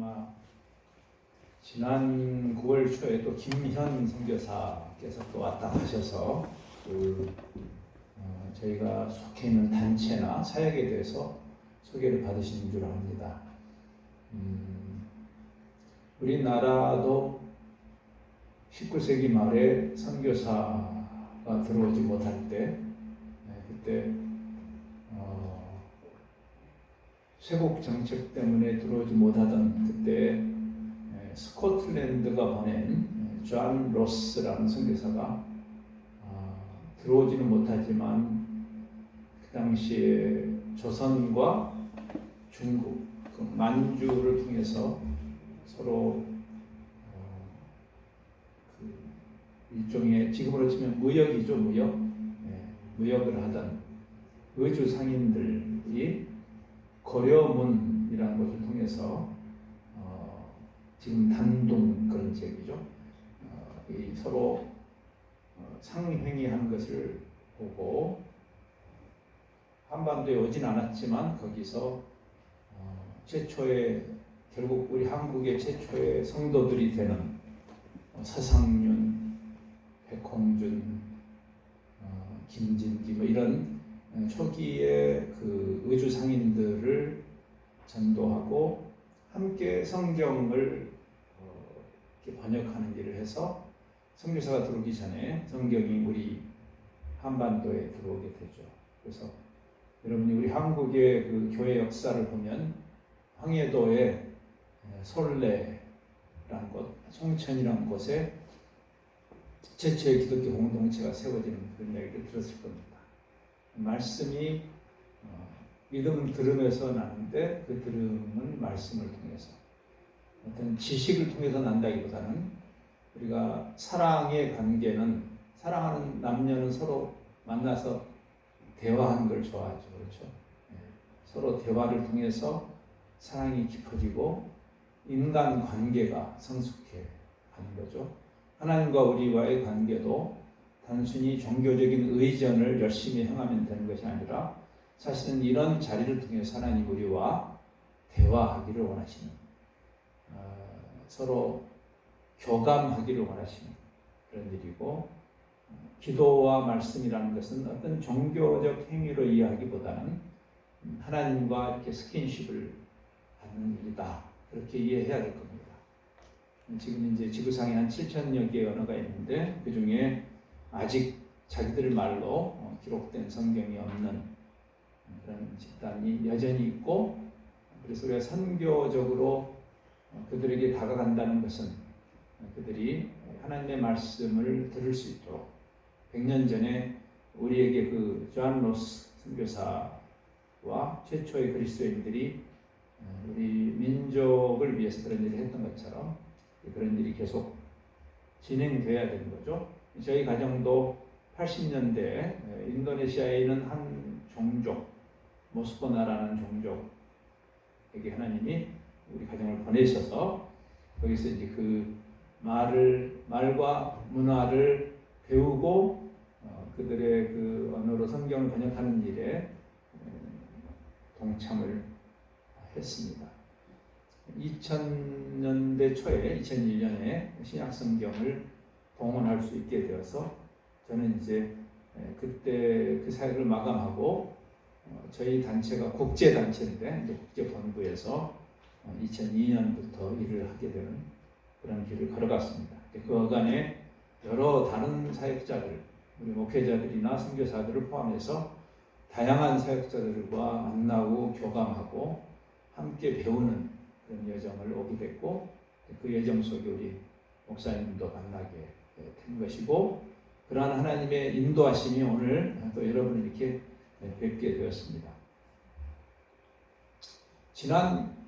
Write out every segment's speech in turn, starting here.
아마 지난 9월 초에 또 김현 선교사께서 또 왔다 가셔서 저희가 속해 있는 단체나 사역에 대해서 소개를 받으신 줄 압니다. 우리나라도 19세기 말에 선교사가 들어오지 못할 때, 그때 쇄국 정책 때문에 들어오지 못하던 그때 스코틀랜드가 보낸 존 로스라는 선교사가 들어오지는 못하지만 그 당시에 조선과 중국, 그 만주를 통해서 서로 일종의 지금으로 치면 무역이죠, 무역. 무역을 하던 의주 상인들이 고려문이라는 곳을 통해서 지금 단동 그런 지역이죠. 이 서로 상행위한 것을 보고 한반도에 오진 않았지만 거기서 최초의 결국 우리 한국의 최초의 성도들이 되는 서상윤, 백홍준, 김진기 뭐 이런 초기의 그 의주 상인들을 전도하고 함께 성경을 이렇게 번역하는 일을 해서 선교사가 들어오기 전에 성경이 우리 한반도에 들어오게 되죠. 그래서 여러분이 우리 한국의 그 교회 역사를 보면 황해도의 솔레라는 곳, 송천이라는 곳에 최초의 기독교 공동체가 세워지는 그런 이야기를 들었을 겁니다. 말씀이 믿음은 들음에서 나는데 그 들음은 말씀을 통해서 어떤 지식을 통해서 난다기보다는 우리가 사랑의 관계는 사랑하는 남녀는 서로 만나서 대화하는 걸 좋아하죠. 그렇죠? 서로 대화를 통해서 사랑이 깊어지고 인간 관계가 성숙해 가는 거죠. 하나님과 우리와의 관계도 단순히 종교적인 의전을 열심히 행하면 되는 것이 아니라 사실은 이런 자리를 통해서 하나님 우리와 대화하기를 원하시는, 서로 교감하기를 원하시는 그런 일이고, 기도와 말씀이라는 것은 어떤 종교적 행위로 이해하기보다는 하나님과 이렇게 스킨십을 갖는 일이다. 그렇게 이해해야 될 겁니다. 지금 이제 지구상에 한 7,000여 개의 언어가 있는데 그 중에 아직 자기들 말로 기록된 성경이 없는 그런 집단이 여전히 있고, 그래서 우리가 선교적으로 그들에게 다가간다는 것은 그들이 하나님의 말씀을 들을 수 있도록 100년 전에 우리에게 그 존 로스 선교사와 최초의 그리스도인들이 우리 민족을 위해서 그런 일을 했던 것처럼 그런 일이 계속 진행돼야 되는 거죠. 저희 가정도 80년대 인도네시아에 있는 한 종족, 모스코나라는 종족에게 하나님이 우리 가정을 보내셔서 거기서 이제 그 말과 문화를 배우고 그들의 그 언어로 성경을 번역하는 일에 동참을 했습니다. 2000년대 초에 2001년에 신약 성경을 봉헌할 수 있게 되어서 저는 이제 그때 그 사역을 마감하고 저희 단체가 국제 단체인데 이제 국제 본부에서 2002년부터 일을 하게 되는 그런 길을 걸어갔습니다. 그 어간에 여러 다른 사역자들, 우리 목회자들이나 선교사들을 포함해서 다양한 사역자들과 만나고 교감하고 함께 배우는 그런 여정을 오게 됐고, 그 여정 속에 우리 목사님도 만나게 된 것이고, 그러한 하나님의 인도하심이 오늘 또 여러분을 이렇게 뵙게 되었습니다. 지난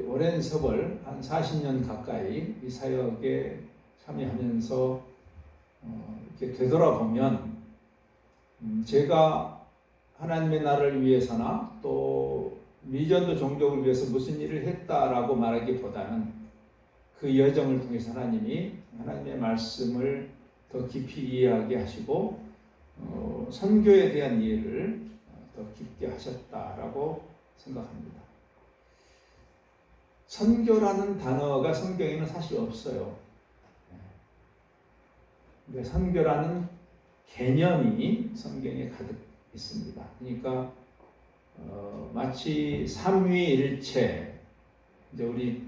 오랜 세월, 한 40년 가까이 이 사역에 참여하면서 이렇게 되돌아보면 제가 하나님의 나라를 위해서나 또 미전도 종족을 위해서 무슨 일을 했다라고 말하기보다는 그 여정을 통해서 하나님이 하나님의 말씀을 더 깊이 이해하게 하시고 선교에 대한 이해를 더 깊게 하셨다라고 생각합니다. 선교라는 단어가 성경에는 사실 없어요. 선교라는 개념이 성경에 가득 있습니다. 그러니까 마치 삼위일체, 이제 우리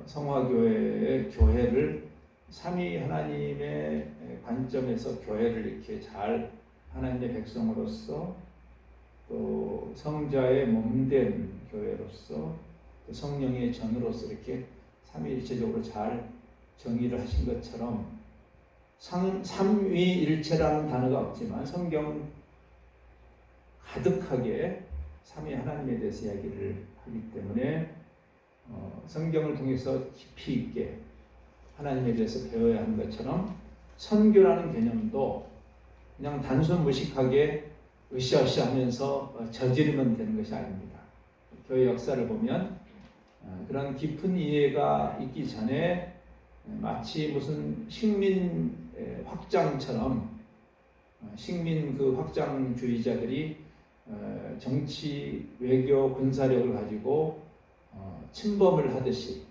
성화교회의 교회를 삼위 하나님의 관점에서 교회를 이렇게 잘 하나님의 백성으로서 또 성자의 몸된 교회로서 또 성령의 전으로서 이렇게 삼위일체적으로 잘 정의를 하신 것처럼 삼위일체라는 단어가 없지만 성경 가득하게 삼위 하나님에 대해서 이야기를 하기 때문에 성경을 통해서 깊이 있게 하나님에 대해서 배워야 하는 것처럼 선교라는 개념도 그냥 단순 무식하게 으쌰으쌰 하면서 저지르면 되는 것이 아닙니다. 교회 역사를 보면 그런 깊은 이해가 있기 전에 마치 무슨 식민 확장처럼 식민 그 확장주의자들이 정치, 외교, 군사력을 가지고 침범을 하듯이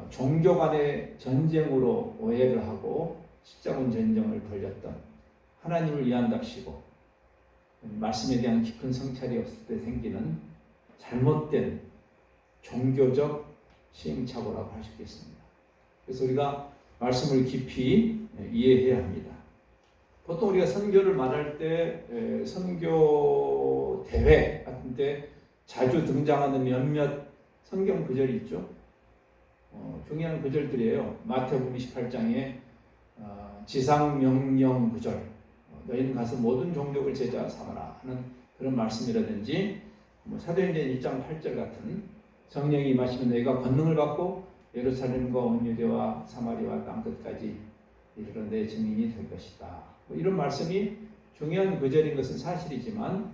종교 간의 전쟁으로 오해를 하고 십자군 전쟁을 벌였던, 하나님을 위한답시고 말씀에 대한 깊은 성찰이 없을 때 생기는 잘못된 종교적 시행착오라고 할 수 있겠습니다. 그래서 우리가 말씀을 깊이 이해해야 합니다. 보통 우리가 선교를 말할 때 선교 대회 같은 데 자주 등장하는 몇몇 성경 구절이 있죠. 중요한 구절들이에요. 마태복음 28장에 지상명령 구절, 너희는 가서 모든 종족을 제자 삼아라 하는 그런 말씀이라든지, 사도행전 1장 8절 같은 성령이 임하시면 너희가 권능을 받고 예루살렘과 온 유대와 사마리아 땅끝까지 이르러 내 증인이 될 것이다. 이런 말씀이 중요한 구절인 것은 사실이지만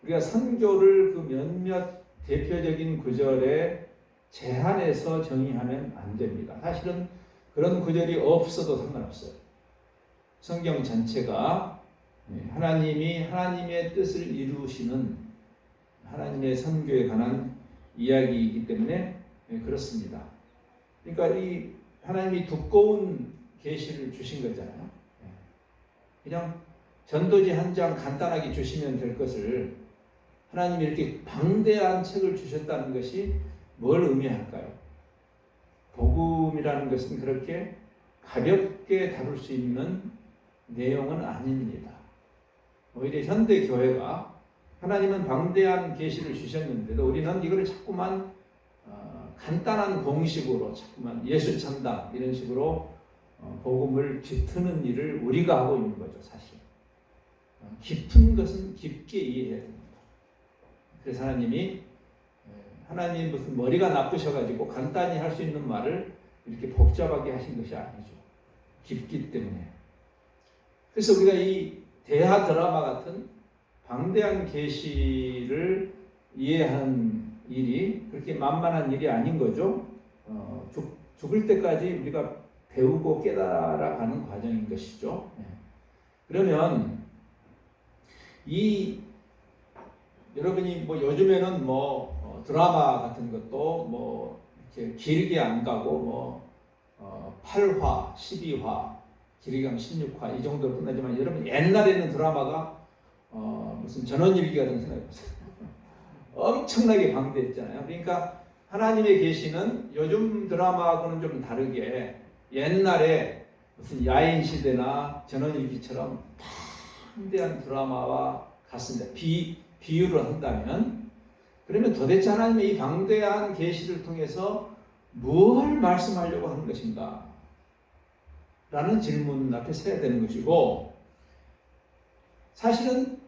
우리가 선교를 그 몇몇 대표적인 구절에 제한해서 정의하면 안 됩니다. 사실은 그런 구절이 없어도 상관없어요. 성경 전체가 하나님이 하나님의 뜻을 이루시는 하나님의 선교에 관한 이야기이기 때문에 그렇습니다. 그러니까 이 하나님이 두꺼운 계시를 주신 거잖아요. 그냥 전도지 한 장 간단하게 주시면 될 것을 하나님이 이렇게 방대한 책을 주셨다는 것이 뭘 의미할까요? 복음이라는 것은 그렇게 가볍게 다룰 수 있는 내용은 아닙니다. 오히려 현대 교회가 하나님은 방대한 계시를 주셨는데도 우리는 이걸 자꾸만 간단한 공식으로 자꾸만 예수 천당 이런 식으로 복음을 뒤트는 일을 우리가 하고 있는 거죠, 사실. 깊은 것은 깊게 이해해야 됩니다. 그래서 하나님 무슨 머리가 나쁘셔가지고 간단히 할 수 있는 말을 이렇게 복잡하게 하신 것이 아니죠. 깊기 때문에. 그래서 우리가 이 대하 드라마 같은 방대한 계시를 이해하는 일이 그렇게 만만한 일이 아닌 거죠. 죽을 때까지 우리가 배우고 깨달아가는 과정인 것이죠. 그러면 여러분이 요즘에는 드라마 같은 것도 이렇게 길게 안 가고 8화, 12화, 길게 가면 16화 이 정도로 끝나지만 여러분 옛날에는 드라마가 무슨 전원일기 같은 생각해보세요. 엄청나게 방대했잖아요. 그러니까 하나님의 계시는 요즘 드라마하고는 좀 다르게 옛날에 무슨 야인시대나 전원일기처럼 방대한 드라마와 같습니다. 비유를 한다면, 그러면 도대체 하나님의 이 방대한 계시를 통해서 뭘 말씀하려고 하는 것인가? 라는 질문 앞에 서야 되는 것이고, 사실은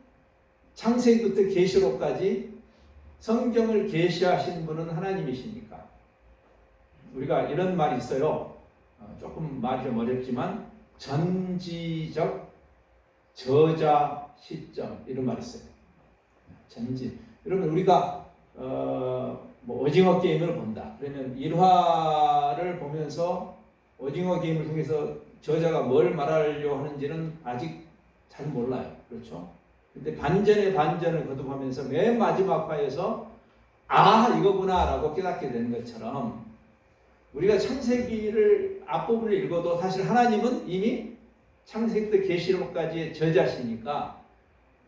창세기부터 계시록까지 성경을 계시하신 분은 하나님이십니까? 우리가 이런 말이 있어요. 조금 말이 좀 어렵지만 전지적 저자 시점 이런 말이 있어요. 전지. 여러분 우리가 오징어 게임을 본다. 그러면 1화를 보면서 오징어 게임을 통해서 저자가 뭘 말하려고 하는지는 아직 잘 몰라요. 그렇죠? 근데 반전의 반전을 거듭하면서 맨 마지막 화에서 아 이거구나라고 깨닫게 되는 것처럼 우리가 창세기를 앞부분을 읽어도 사실 하나님은 이미 창세기 때 계시록까지의 저자시니까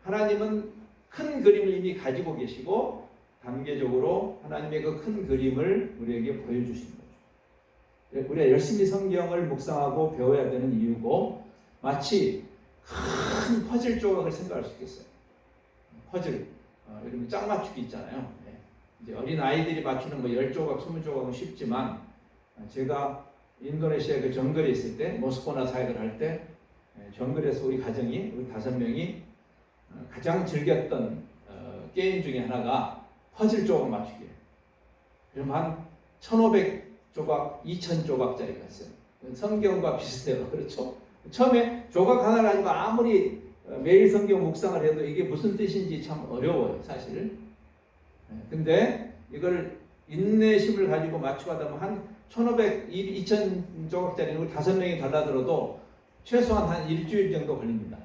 하나님은 큰 그림을 이미 가지고 계시고 단계적으로 하나님의 그 큰 그림을 우리에게 보여주신 거죠. 우리가 열심히 성경을 묵상하고 배워야 되는 이유고 마치 큰 퍼즐 조각을 생각할 수 있겠어요. 퍼즐, 여러분 짝 맞추기 있잖아요. 이제 어린 아이들이 맞추는 뭐 10조각, 20조각은 쉽지만 제가 인도네시아 그 정글에 있을 때 모스코나 사역을 할 때 정글에서 우리 가정이 우리 5명이 가장 즐겼던 게임 중에 하나가 퍼즐 조각 맞추기예요. 그럼 한 1500조각, 2000조각짜리가 있어요. 성경과 비슷해요. 그렇죠? 처음에 조각 하나를 가지고 아무리 매일 성경 묵상을 해도 이게 무슨 뜻인지 참 어려워요, 사실. 근데 이걸 인내심을 가지고 맞추다 보면 한 1500, 2000조각짜리 우리 5명이 달라들어도 최소한 한 일주일 정도 걸립니다.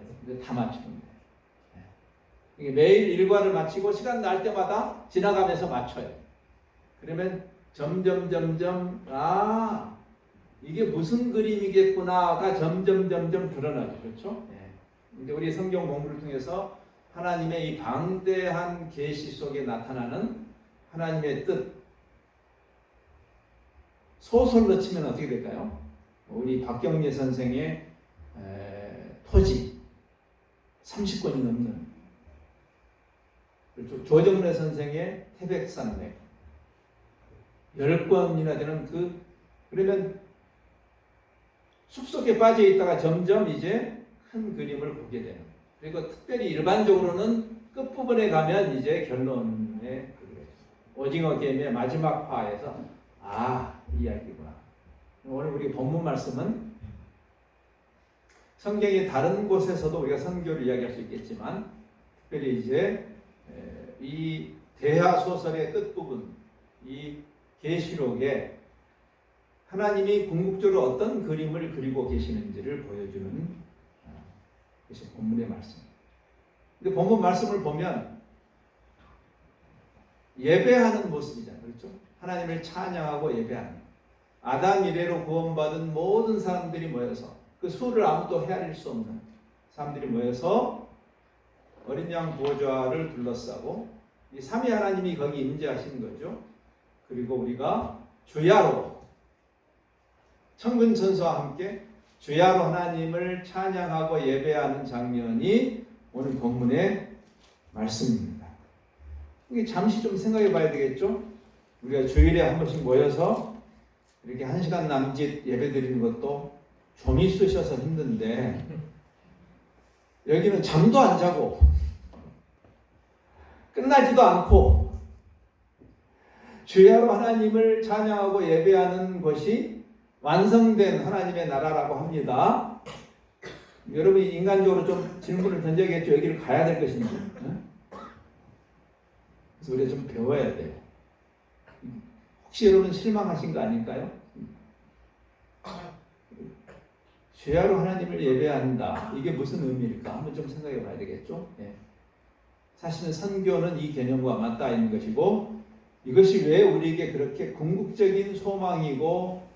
다 맞추는 거예요. 매일 일과를 마치고 시간 날 때마다 지나가면서 맞춰요. 그러면 점점 이게 무슨 그림이겠구나가 점점 드러나죠. 그렇죠? 이제 우리 성경 공부를 통해서 하나님의 이 방대한 계시 속에 나타나는 하나님의 뜻 소설로 치면 어떻게 될까요? 우리 박경리 선생의 토지 30권이 넘는 그렇죠? 조정래 선생의 태백산맥 10권이나 되는 그러면 숲속에 빠져 있다가 점점 이제 큰 그림을 보게 되는. 그리고 특별히 일반적으로는 끝부분에 가면 이제 결론에 오징어 게임의 마지막 화에서 이 이야기구나. 오늘 우리 본문 말씀은 성경의 다른 곳에서도 우리가 선교를 이야기할 수 있겠지만 특별히 이제 이 대하 소설의 끝부분 이 계시록에 하나님이 궁극적으로 어떤 그림을 그리고 계시는지를 보여주는 것이 본문의 말씀. 근데 본문 말씀을 보면 예배하는 모습이잖아요. 그렇죠? 하나님을 찬양하고 예배하는. 아담 이래로 구원받은 모든 사람들이 모여서 그 수를 아무도 헤아릴 수 없는 사람들이 모여서 어린 양 보좌를 둘러싸고 이 삼위 하나님이 거기 임재하시는 거죠. 그리고 우리가 주야로 천군 천사와 함께 주야로 하나님을 찬양하고 예배하는 장면이 오늘 본문의 말씀입니다. 이게 잠시 좀 생각해 봐야 되겠죠? 우리가 주일에 한 번씩 모여서 이렇게 1시간 남짓 예배 드리는 것도 좀 있으셔서 힘든데 여기는 잠도 안 자고 끝나지도 않고 주야로 하나님을 찬양하고 예배하는 것이 완성된 하나님의 나라라고 합니다. 여러분이 인간적으로 좀 질문을 던져야겠죠. 여기를 가야 될 것인지. 그래서 우리가 좀 배워야 돼요. 혹시 여러분 실망하신 거 아닐까요? 주야로 하나님을 예배한다. 이게 무슨 의미일까? 한번 좀 생각해 봐야 되겠죠. 사실은 선교는 이 개념과 맞닿아 있는 것이고 이것이 왜 우리에게 그렇게 궁극적인 소망이고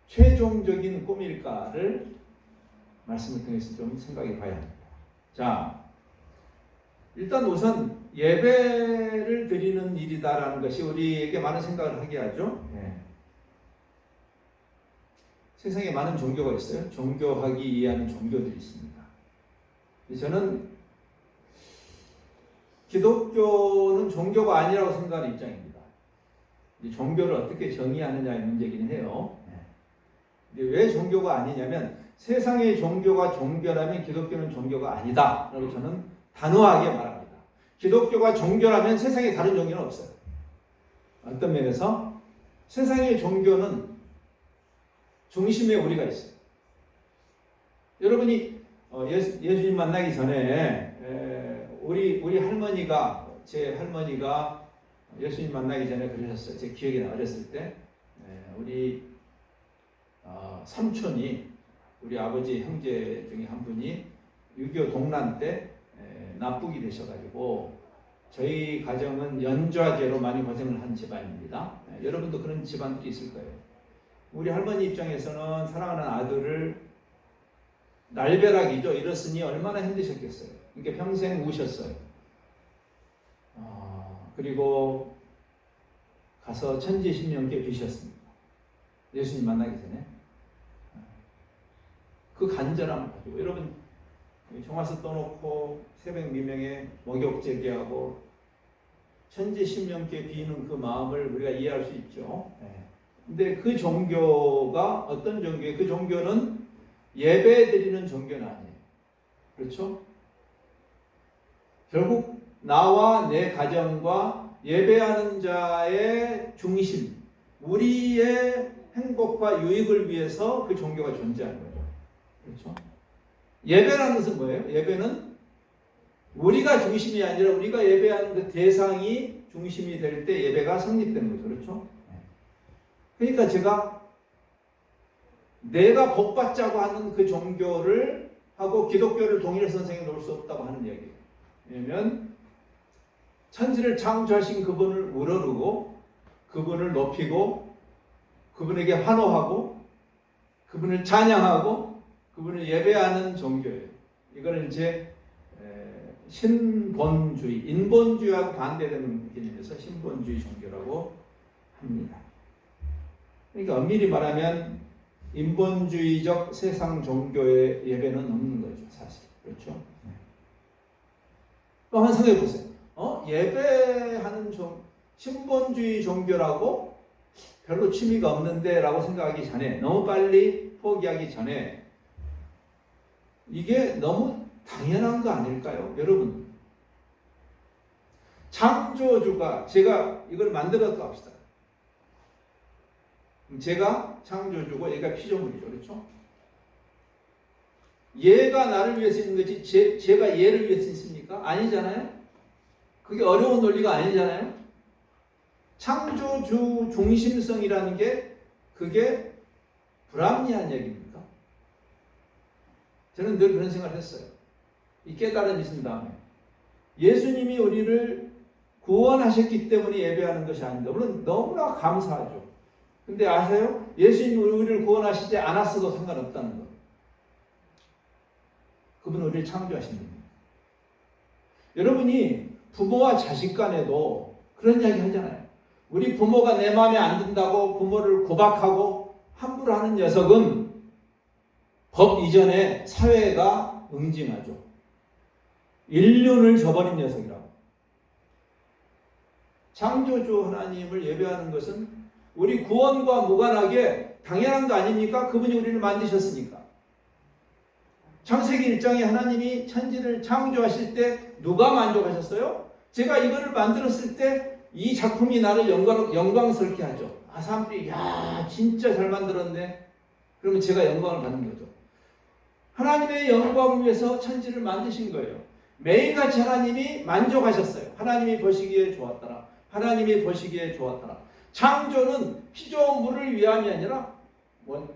최종적인 꿈일까를 말씀을 통해서 좀 생각해 봐야 합니다. 자, 일단 우선 예배를 드리는 일이다라는 것이 우리에게 많은 생각을 하게 하죠. 세상에 많은 종교가 있어요. 종교하기 이해하는 종교들이 있습니다. 저는 기독교는 종교가 아니라고 생각하는 입장입니다. 종교를 어떻게 정의하느냐의 문제이긴 해요. 왜 종교가 아니냐면 세상의 종교가 종교라면 기독교는 종교가 아니다 라고 저는 단호하게 말합니다. 기독교가 종교라면 세상에 다른 종교는 없어요. 어떤 면에서 세상의 종교는 중심에 우리가 있어요. 여러분이 예수님 만나기 전에 우리 할머니가 제 할머니가 예수님 만나기 전에 그러셨어요. 제 기억이 나 어렸을 때 우리 삼촌이 우리 아버지 형제 중에 한 분이 6.25 동란 때 납북이 되셔가지고 저희 가정은 연좌제로 많이 고생을 한 집안입니다. 여러분도 그런 집안들이 있을 거예요. 우리 할머니 입장에서는 사랑하는 아들을 날벼락이죠. 잃었으니 얼마나 힘드셨겠어요. 그러니까 평생 우셨어요. 그리고 가서 천지신명께 비셨습니다. 예수님 만나기 전에. 그 간절함을 가지고 여러분 종아서 떠놓고 새벽 미명에 목욕 제기하고 천지신명께 비는 그 마음을 우리가 이해할 수 있죠. 근데 그 종교가 어떤 종교예요? 그 종교는 예배 드리는 종교는 아니에요. 그렇죠? 결국 나와 내 가정과 예배하는 자의 중심, 우리의 행복과 유익을 위해서 그 종교가 존재하는 거죠. 그렇죠? 예배라는 것은 뭐예요? 예배는 우리가 중심이 아니라 우리가 예배하는 그 대상이 중심이 될 때 예배가 성립되는 거죠. 그렇죠? 그러니까 제가 내가 복받자고 하는 그 종교를 하고 기독교를 동일한 선생에 놓을 수 없다고 하는 이야기예요. 왜냐하면 천지를 창조하신 그분을 우러르고 그분을 높이고 그분에게 환호하고 그분을 찬양하고 그분을 예배하는 종교예요. 이거는 이제 신본주의, 인본주의하고 반대되는 개념에서 신본주의 종교라고 합니다. 그러니까 엄밀히 말하면 인본주의적 세상 종교의 예배는 없는 거죠, 사실. 그렇죠? 또 한번 생각해 보세요. 예배하는 신본주의 종교라고 별로 취미가 없는데 라고 생각하기 전에, 너무 빨리 포기하기 전에 이게 너무 당연한 거 아닐까요? 여러분, 창조주가, 제가 이걸 만들었다고 합시다. 제가 창조주고 얘가 피조물이죠. 그렇죠? 얘가 나를 위해서 있는 거지 제가 얘를 위해서 있습니까? 아니잖아요? 그게 어려운 논리가 아니잖아요? 창조주 중심성이라는 게 그게 불합리한 얘기입니까? 저는 늘 그런 생각을 했어요. 이 깨달음이 있은 다음에 예수님이 우리를 구원하셨기 때문에 예배하는 것이 아닌데, 물론 너무나 감사하죠. 근데 아세요? 예수님이 우리를 구원하시지 않았어도 상관없다는 것. 그분은 우리를 창조하신 분입니다. 여러분이 부모와 자식 간에도 그런 이야기 하잖아요. 우리 부모가 내 마음에 안 든다고 부모를 구박하고 함부로 하는 녀석은 법 이전에 사회가 응징하죠. 인륜을 저버린 녀석이라고. 창조주 하나님을 예배하는 것은 우리 구원과 무관하게 당연한 거 아닙니까? 그분이 우리를 만드셨으니까. 창세기 1장에 하나님이 천지를 창조하실 때 누가 만족하셨어요? 제가 이거를 만들었을 때 이 작품이 나를 영광스럽게 하죠. 사람들이 야 진짜 잘 만들었네. 그러면 제가 영광을 받는 거죠. 하나님의 영광을 위해서 천지를 만드신 거예요. 매일같이 하나님이 만족하셨어요. 하나님이 보시기에 좋았더라. 하나님이 보시기에 좋았더라. 창조는 피조물을 위함이 아니라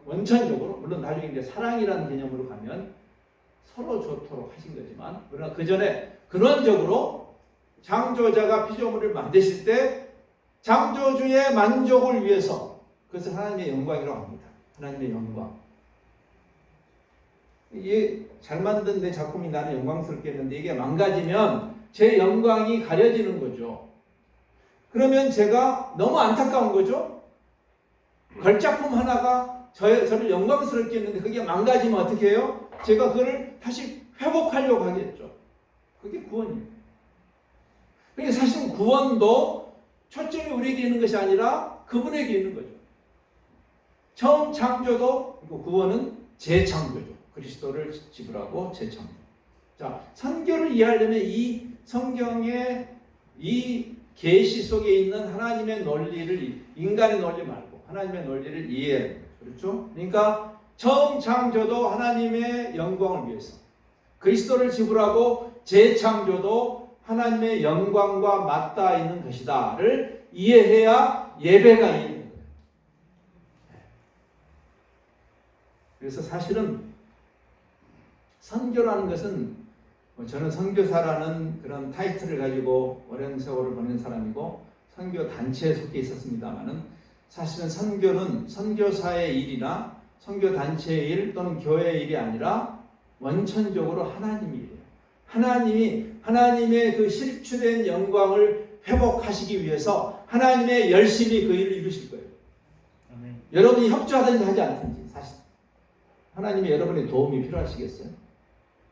원천적으로, 물론 나중에 이제 사랑이라는 개념으로 가면 서로 좋도록 하신 거지만, 그러나 그 전에 근원적으로 창조자가 피조물을 만드실 때 창조주의 만족을 위해서, 그것을 하나님의 영광이라고 합니다. 하나님의 영광. 이게 잘 만든 내 작품이 나는 영광스럽게 했는데 이게 망가지면 제 영광이 가려지는 거죠. 그러면 제가 너무 안타까운 거죠. 걸작품 하나가 저를 영광스럽게 했는데 그게 망가지면 어떻게 해요? 제가 그걸 다시 회복하려고 하겠죠. 그게 구원이에요. 그러니까 사실 구원도 초점이 우리에게 있는 것이 아니라 그분에게 있는 거죠. 처음 창조도, 구원은 재창조죠. 그리스도를 지불하고 재창조. 자, 선교를 이해하려면 이 성경의 이 계시 속에 있는 하나님의 논리를, 인간의 논리 말고 하나님의 논리를 이해해야 돼요. 그렇죠? 그러니까 처음 창조도 하나님의 영광을 위해서, 그리스도를 지불하고 재창조도 하나님의 영광과 맞닿아 있는 것이다를 이해해야 예배가 이해되는 거예요. 그래서 사실은 선교라는 것은 저는 선교사라는 그런 타이틀을 가지고 오랜 세월을 보낸 사람이고 선교 단체에 속해 있었습니다만은 사실은 선교는 선교사의 일이나 선교 단체의 일 또는 교회의 일이 아니라 원천적으로 하나님의 일이에요. 하나님이 하나님의 그 실추된 영광을 회복하시기 위해서 하나님의 열심히 그 일을 이루실 거예요. 아멘. 여러분이 협조하든지 하지 않든지 사실 하나님이 여러분의 도움이 필요하시겠어요?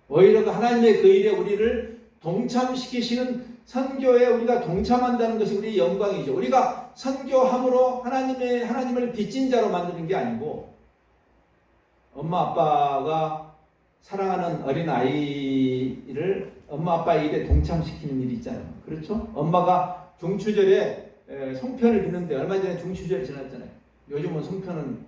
오히려 그 하나님의 그 일에 우리를 동참시키시는 선교에 우리가 동참한다는 것이 우리의 영광이죠. 우리가 선교함으로 하나님을 빚진 자로 만드는 게 아니고 엄마 아빠가 사랑하는 어린 아이를 엄마 아빠 일에 동참시키는 일이 있잖아요. 그렇죠? 엄마가 중추절에 송편을 비는데 얼마 전에 중추절 지났잖아요. 요즘은 송편은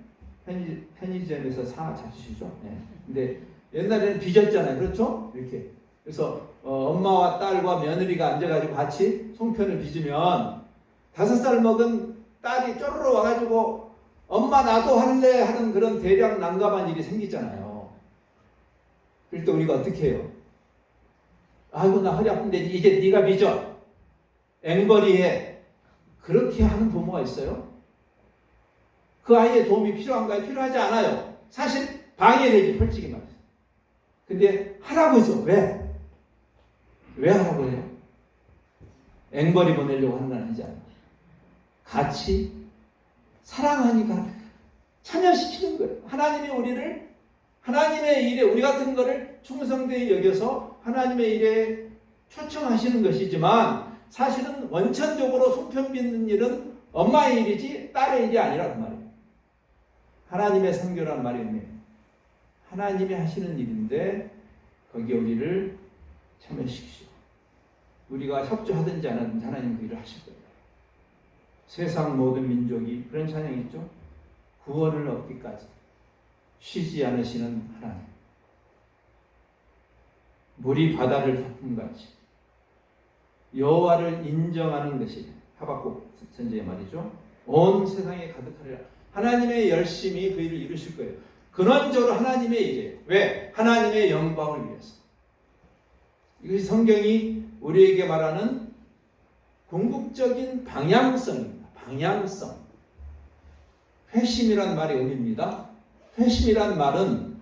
편의점에서 사 잡수시죠. 네. 근데 옛날에는 빚었잖아요. 그렇죠? 이렇게. 그래서 엄마와 딸과 며느리가 앉아가지고 같이 송편을 빚으면 5살 먹은 딸이 쪼르르 와가지고 엄마 나도 할래 하는 그런 대략 난감한 일이 생기잖아요. 그럴 때 우리가 어떻게 해요? 아이고 나 허리 아픈데 이제 네가 빚어. 앵벌이해. 그렇게 하는 부모가 있어요? 그 아이의 도움이 필요한가요? 필요하지 않아요. 사실 방해되지 솔직히 말해서. 근데 하라고죠. 왜? 왜 하라고 해요? 앵벌이 보내려고 하는 건 아니지 않아요. 같이 사랑하니까 참여시키는 거예요. 하나님이 우리를 하나님의 일에 우리 같은 거를 충성되이 여겨서 하나님의 일에 초청하시는 것이지만 사실은 원천적으로 송편 빚는 일은 엄마의 일이지 딸의 일이 아니라 그 말이에요. 하나님의 선교란 말이 있네요. 하나님이 하시는 일인데 거기에 우리를 참여시키시고 우리가 협조하든지 안 하든지 하나님 그 일을 하실 거예요. 세상 모든 민족이 그런 찬양이 있죠. 구원을 얻기까지 쉬지 않으시는 하나님. 물이 바다를 덮음같이 여호와를 인정하는 것이 하박국 선지의 말이죠. 온 세상에 가득하리라. 하나님의 열심히 그 일을 이루실 거예요. 근원적으로 하나님의 일이에요. 왜? 하나님의 영광을 위해서. 이것이 성경이 우리에게 말하는 궁극적인 방향성입니다. 방향성. 회심이란 말의 의미입니다. 회심이란 말은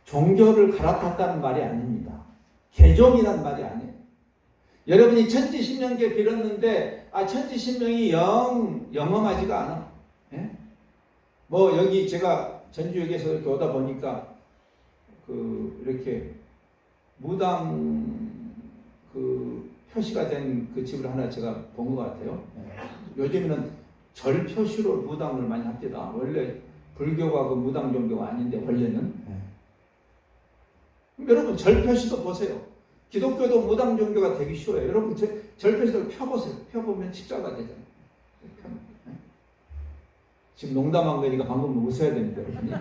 종교를 갈아탔다는 말이 아닙니다. 개종이란 말이 아니에요. 여러분이 천지신명기에 빌었는데 천지신명이 영험하지가 않아. 예? 뭐 여기 제가 전주역에서 이렇게 오다 보니까 이렇게 무당 표시가 된 그 집을 하나 제가 본 것 같아요. 요즘에는 절 표시로 무당을 많이 합니다. 원래 불교가 그 무당 종교가 아닌데 원래는. 여러분 절 표시도 보세요. 기독교도 무당 종교가 되기 쉬워요. 여러분 절 표시도 펴보세요. 펴보면 십자가 되잖아요. 지금 농담한 거니까 방금 웃어야 됩니다, 여러분이.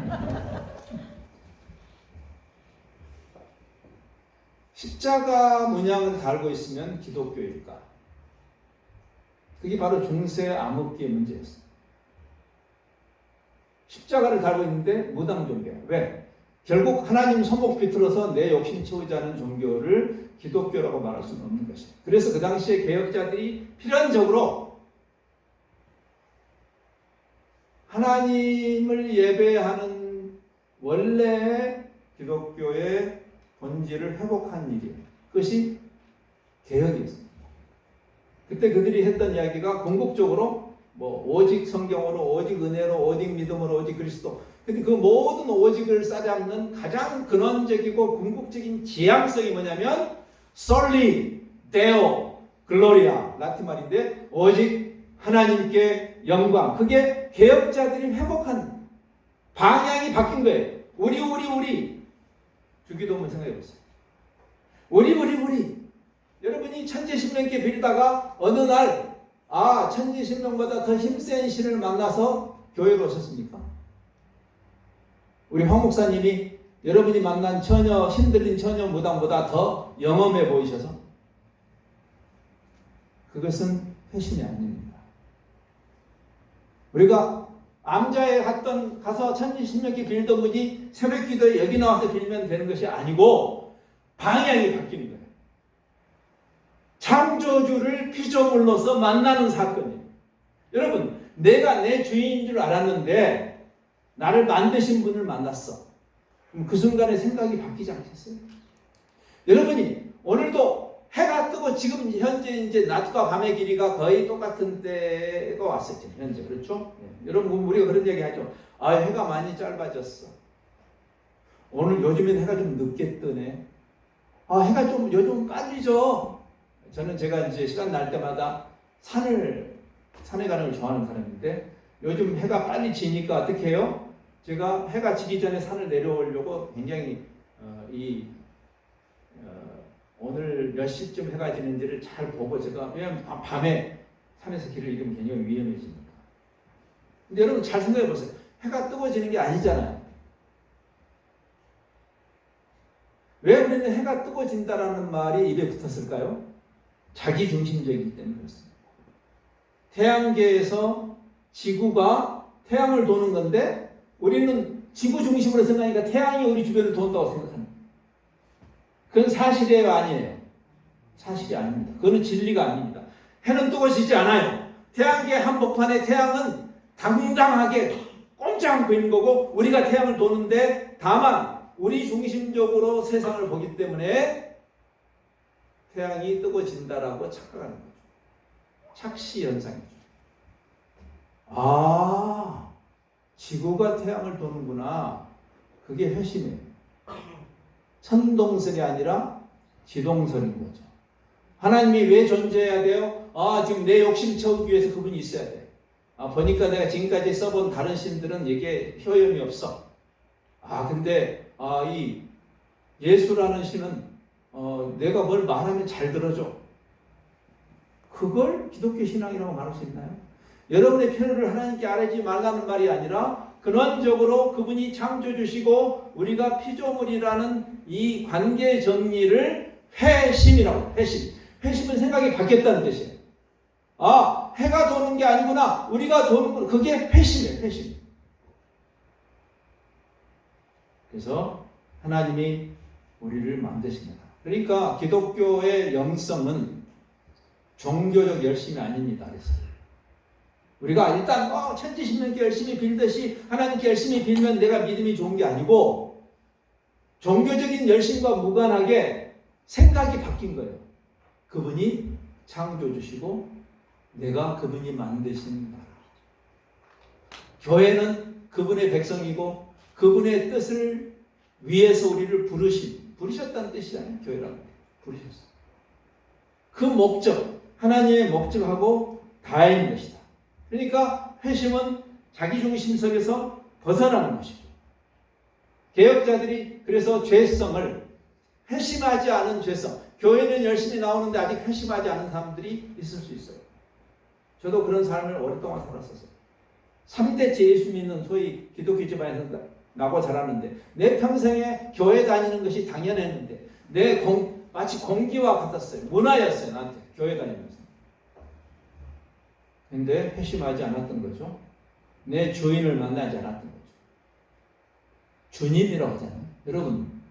십자가 문양을 달고 있으면 기독교일까? 그게 바로 중세 암흑기의 문제였어요. 십자가를 달고 있는데 무당 종교야. 왜? 결국 하나님 손목 비틀어서 내 욕심 채우자 하는 종교를 기독교라고 말할 수는 없는 것이에요. 그래서 그 당시에 개혁자들이 필연적으로 하나님을 예배하는 원래의 기독교의 본질을 회복한 일이에요. 그것이 개혁이었습니다. 그때 그들이 했던 이야기가 궁극적으로 오직 성경으로, 오직 은혜로, 오직 믿음으로, 오직 그리스도. 근데 그 모든 오직을 싸잡는 가장 근원적이고 궁극적인 지향성이 뭐냐면 Soli Deo Gloria 라틴 말인데 오직 하나님께 영광. 그게 개혁자들이 회복한 방향이 바뀐 거예요. 우리 주기도문 생각해 보세요. 우리 여러분이 천지신명께 빌다가 어느 날 천지신명보다 더 힘센 신을 만나서 교회로 오셨습니까? 우리 황 목사님이 여러분이 만난 신들린 처녀 무당보다 더 영험해 보이셔서 그것은 회심이 아닙니다. 우리가 암자에 가서 천지신명께 빌던 분이 새벽기도에 여기 나와서 빌면 되는 것이 아니고 방향이 바뀌는 거예요. 창조주를 피조물로서 만나는 사건이에요. 여러분, 내가 내 주인인 줄 알았는데 나를 만드신 분을 만났어. 그럼 그 순간에 생각이 바뀌지 않겠어요? 여러분이 오늘도 해가 뜨고 지금 현재 이제 낮과 밤의 길이가 거의 똑같은 때가 왔었죠. 현재. 그렇죠? 네. 여러분, 우리가 그런 얘기 하죠. 아, 해가 많이 짧아졌어. 오늘 요즘엔 해가 좀 늦게 뜨네. 아, 해가 좀 요즘 빨리 져. 저는 제가 이제 시간 날 때마다 산에 가는 걸 좋아하는 사람인데 요즘 해가 빨리 지니까 어떻게 해요? 제가 해가 지기 전에 산을 내려오려고 굉장히 오늘 몇 시쯤 해가 지는지를 잘 보고 제가 왜냐하면 밤에 산에서 길을 잃으면 굉장히 위험해지니까. 근데 여러분 잘 생각해 보세요. 해가 뜨고 지는 게 아니잖아요. 왜 우리는 해가 뜨고 진다라는 말이 입에 붙었을까요? 자기중심적이기 때문에 그렇습니다. 태양계에서 지구가 태양을 도는 건데 우리는 지구 중심으로 생각하니까 태양이 우리 주변을 돈다고 생각합니다. 그건 사실이에요, 아니에요? 사실이 아닙니다. 그건 진리가 아닙니다. 해는 뜨고 지지 않아요. 태양계 한복판에 태양은 당당하게 꼼짝 않고 있는 거고 우리가 태양을 도는데 다만 우리 중심적으로 세상을 보기 때문에 태양이 뜨고 진다라고 착각하는 거죠. 착시 현상이죠. 아, 지구가 태양을 도는구나. 그게 회심이에요. 선동설이 아니라 지동설인 거죠. 하나님이 왜 존재해야 돼요? 아, 지금 내 욕심 채우기 위해서 그분이 있어야 돼. 아, 보니까 내가 지금까지 써본 다른 신들은 이게 효용이 없어. 아, 근데 이 예수라는 신은 내가 뭘 말하면 잘 들어줘. 그걸 기독교 신앙이라고 말할 수 있나요? 여러분의 필요를 하나님께 아뢰지 말라는 말이 아니라 근원적으로 그분이 창조주시고 우리가 피조물이라는 이 관계 정리를 회심이라고. 회심은 생각이 바뀌었다는 뜻이에요. 아, 해가 도는 게 아니구나. 우리가 도는 거, 그게 회심이에요. 회심. 그래서 하나님이 우리를 만드십니다. 그러니까 기독교의 영성은 종교적 열심이 아닙니다. 그래서 우리가 일단 천지신명께 열심히 빌듯이 하나님께 열심히 빌면 내가 믿음이 좋은 게 아니고 종교적인 열심과 무관하게 생각이 바뀐 거예요. 그분이 창조주시고 내가 그분이 만드신 나라. 교회는 그분의 백성이고 그분의 뜻을 위해서 우리를 부르셨다는 뜻이잖아요. 교회라는 게. 부르셨어요. 그 목적, 하나님의 목적하고 다인 것이다. 그러니까 회심은 자기중심 속에서 벗어나는 것이죠. 개혁자들이 그래서 죄성을 회심하지 않은 죄성, 교회는 열심히 나오는데 아직 회심하지 않은 사람들이 있을 수 있어요. 저도 그런 삶을 오랫동안 살았었어요. 3대째 예수 믿는 소위 기독교 집안에서 나고 자랐는데 내 평생에 교회 다니는 것이 당연했는데 마치 공기와 같았어요. 문화였어요. 나한테 교회 다니면서. 근데 회심하지 않았던 거죠. 내 주인을 만나지 않았던 거죠. 주님이라고 하잖아요. 여러분,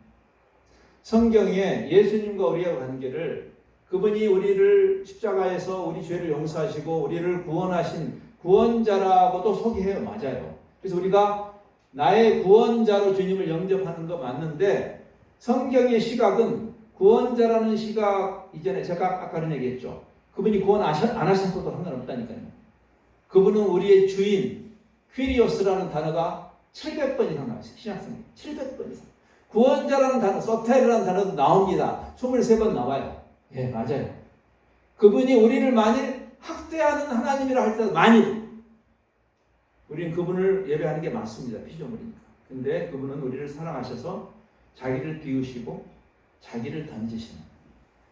성경에 예수님과 우리의 관계를 그분이 우리를 십자가에서 우리 죄를 용서하시고 우리를 구원하신 구원자라고도 소개해요. 맞아요. 그래서 우리가 나의 구원자로 주님을 영접하는 거 맞는데 성경의 시각은 구원자라는 시각 이전에 제가 아까 그런 얘기했죠. 그분이 구원 안 하셨어도 상관없다니까요. 그분은 우리의 주인, 퀴리오스라는 단어가 700번 이상 나와요. 신약성에 700번 이상. 구원자라는 단어, 소테르라는 단어도 나옵니다. 23번 나와요. 예, 맞아요. 그분이 우리를 만일 학대하는 하나님이라 할지라도 만일 우리는 그분을 예배하는 게 맞습니다. 피조물이니까. 근데 그분은 우리를 사랑하셔서 자기를 비우시고 자기를 던지시는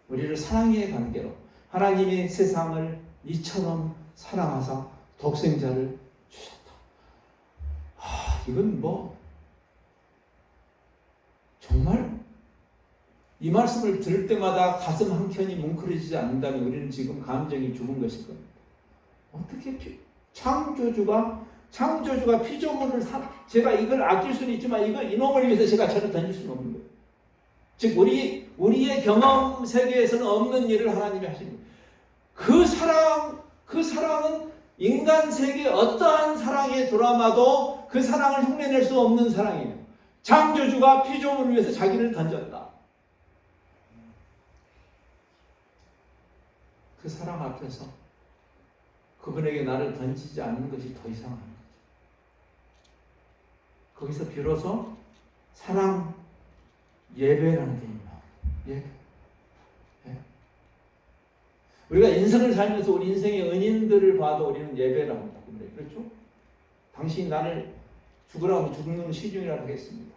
우리를 사랑의 관계로 하나님이 세상을 이처럼 사랑하사 독생자를 주셨다. 이건 정말 이 말씀을 들을 때마다 가슴 한켠이 뭉클해지지 않는다면 우리는 지금 감정이 죽은 것일 겁니다. 어떻게 창조주가 피조물을 제가 이걸 아낄 수는 있지만 이걸 이놈을 위해서 제가 저를 던질 수는 없는 거예요. 즉 우리의 경험 세계에서는 없는 일을 하나님이 하시는 거예요. 그 사랑은 인간 세계 어떠한 사랑의 드라마도 그 사랑을 흉내낼 수 없는 사랑이에요. 창조주가 피조물을 위해서 자기를 던졌다. 그 사랑 앞에서 그분에게 나를 던지지 않는 것이 더 이상한 거죠. 거기서 비로소 사랑 예배라는 게 있나? 예배. 우리가 인생을 살면서 우리 인생의 은인들을 봐도 우리는 예배라고 한다고 그래요. 그렇죠? 당신이 나를 죽으라고 하면 죽는 시중이라 하겠습니다.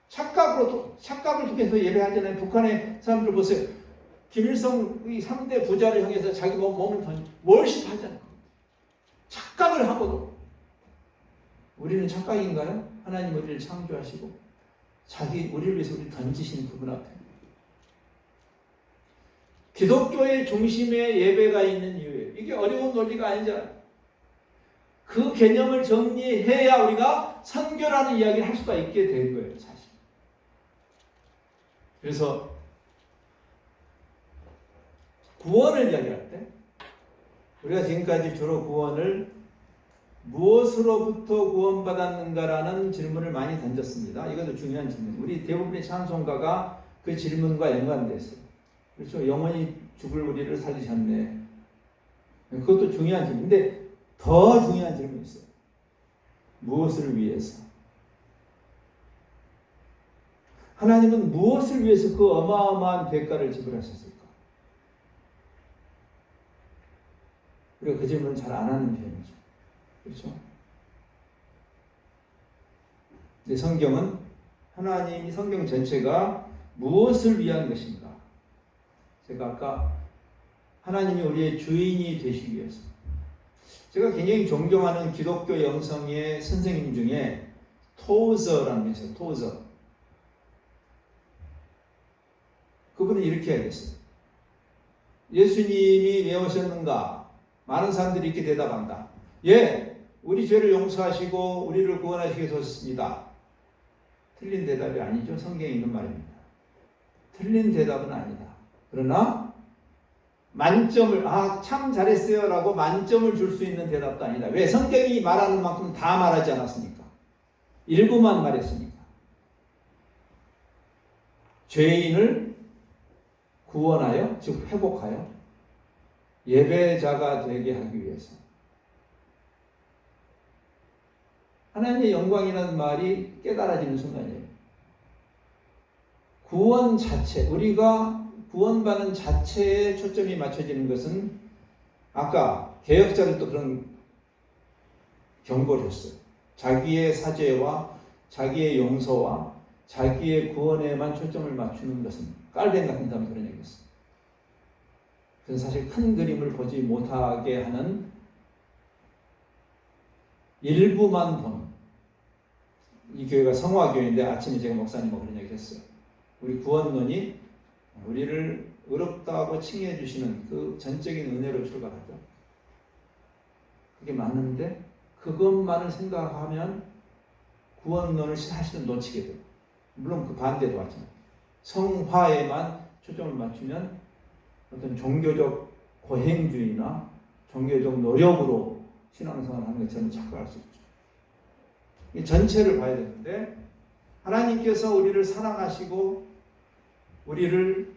착각을 통해서 예배하잖아요. 북한의 사람들 보세요. 김일성의 3대 부자를 향해서 자기 몸을 월십하잖아요. 착각을 하고도. 우리는 착각인가요? 하나님 우리를 창조하시고 우리를 위해서 우리를 던지신 그분 앞에. 기독교의 중심에 예배가 있는 이유예요. 이게 어려운 논리가 아니잖아요. 그 개념을 정리해야 우리가 선교라는 이야기를 할 수가 있게 된 거예요, 사실. 그래서 구원을 이야기할 때 우리가 지금까지 주로 구원을 무엇으로부터 구원받았는가라는 질문을 많이 던졌습니다. 이것도 중요한 질문. 우리 대부분의 찬송가가 그 질문과 연관되어 있어요. 그렇죠? 영원히 죽을 우리를 살리셨네. 그것도 중요한 질문인데 더 중요한 질문이 있어요. 무엇을 위해서? 하나님은 무엇을 위해서 그 어마어마한 대가를 지불하셨을까? 우리가 그 질문을 잘 안 하는 편이죠. 그렇죠? 근데 성경은 하나님이 성경 전체가 무엇을 위한 것인가? 제가 아까 하나님이 우리의 주인이 되시기 위해서 제가 굉장히 존경하는 기독교 영성의 선생님 중에 토저라는 분이 있어요. 토저. 그분은 이렇게 이야기했어요. 예수님이 왜 오셨는가? 많은 사람들이 이렇게 대답한다. 예, 우리 죄를 용서하시고 우리를 구원하시기 위해서 오셨습니다. 틀린 대답이 아니죠. 성경에 있는 말입니다. 틀린 대답은 아니다. 그러나 만점을 참 잘했어요 라고 만점을 줄 수 있는 대답도 아니다. 왜? 성경이 말하는 만큼 다 말하지 않았으니까. 일부만 말했으니까. 죄인을 구원하여, 즉 회복하여 예배자가 되게 하기 위해서. 하나님의 영광이라는 말이 깨달아지는 순간이에요. 구원 자체, 우리가 구원받는 자체에 초점이 맞춰지는 것은 아까 개혁자들도 그런 경고를 했어요. 자기의 사죄와 자기의 용서와 자기의 구원에만 초점을 맞추는 것은 깔뱅 같은 사람이 그런 얘기였어요. 그래서 사실 큰 그림을 보지 못하게 하는 일부만 보는 이 교회가 성화교회인데 아침에 제가 목사님하고 그런 얘기 했어요. 우리 구원론이 우리를 의롭다고 칭해 주시는 그 전적인 은혜로 출발하죠. 그게 맞는데 그것만을 생각하면 구원론을 사실은 놓치게 돼요. 물론 그 반대도 맞지만 성화에만 초점을 맞추면 어떤 종교적 고행주의나 종교적 노력으로 신앙생활을 하는 것처럼 착각할 수 있죠. 이 전체를 봐야 되는데 하나님께서 우리를 사랑하시고 우리를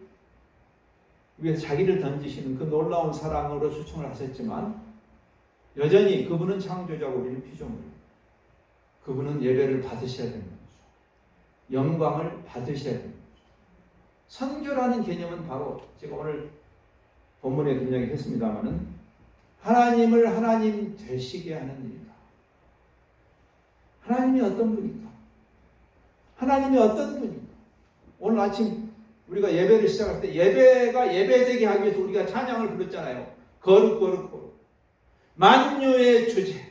위해서 자기를 던지시는 그 놀라운 사랑으로 초청을 하셨지만 여전히 그분은 창조자고 우리는 피조물. 그분은 예배를 받으셔야 되는 거죠. 영광을 받으셔야 되는 거죠. 선교라는 개념은 바로 제가 오늘 본문에 그런 이야기 했습니다마는 하나님을 하나님 되시게 하는 일이다. 하나님이 어떤 분인가? 하나님이 어떤 분인가? 오늘 아침 우리가 예배를 시작할 때 예배가 예배되게 하기 위해서 우리가 찬양을 불렀잖아요. 거룩 거룩 거룩. 만유의 주제.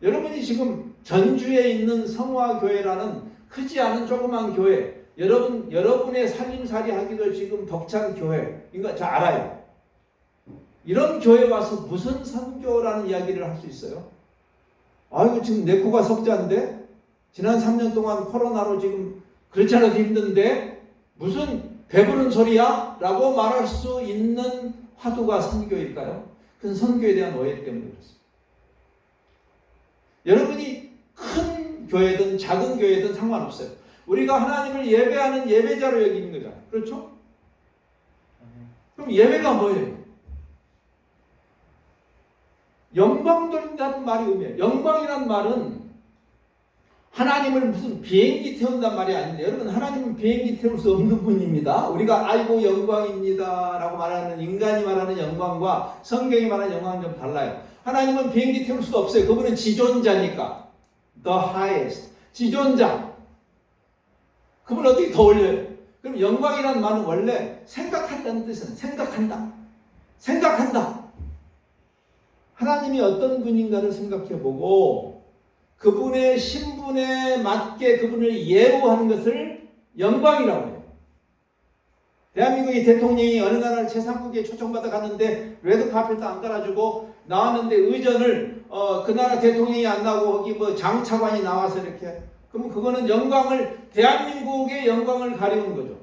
여러분이 지금 전주에 있는 성화교회라는 크지 않은 조그만 교회, 여러분의 살림살이 하기도 지금 벅찬 교회, 이거 잘 알아요. 이런 교회 와서 무슨 선교라는 이야기를 할 수 있어요? 아이고 지금 내 코가 석자인데 지난 3년 동안 코로나로 지금 그렇지 않아도 힘든데 무슨 배부른 소리야? 라고 말할 수 있는 화두가 선교일까요? 그건 선교에 대한 오해 때문에 그렇습니다. 여러분이 큰 교회든 작은 교회든 상관없어요. 우리가 하나님을 예배하는 예배자로 여기는 거잖아요. 그렇죠? 그럼 예배가 뭐예요? 영광 돌린다는 말이 의미해요. 영광이란 말은 하나님을 무슨 비행기 태운단 말이 아닌데, 여러분, 하나님은 비행기 태울 수 없는 분입니다. 우리가 알고 영광입니다 라고 말하는, 인간이 말하는 영광과 성경이 말하는 영광은 좀 달라요. 하나님은 비행기 태울 수가 없어요. 그분은 지존자니까. The highest. 지존자. 그분은 어떻게 더 올려요? 그럼 영광이라는 말은 원래 생각한다는 뜻은 생각한다. 생각한다. 하나님이 어떤 분인가를 생각해보고 그분의 신분에 맞게 그분을 예우하는 것을 영광이라고 해요. 대한민국의 대통령이 어느 나라를 제3국에 초청받아 갔는데 레드카펫도 안 깔아주고 나왔는데 의전을 그 나라 대통령이 안 나오고 거기 뭐 장차관이 나와서 이렇게, 그러면 그거는 영광을, 대한민국의 영광을 가리우는 거죠.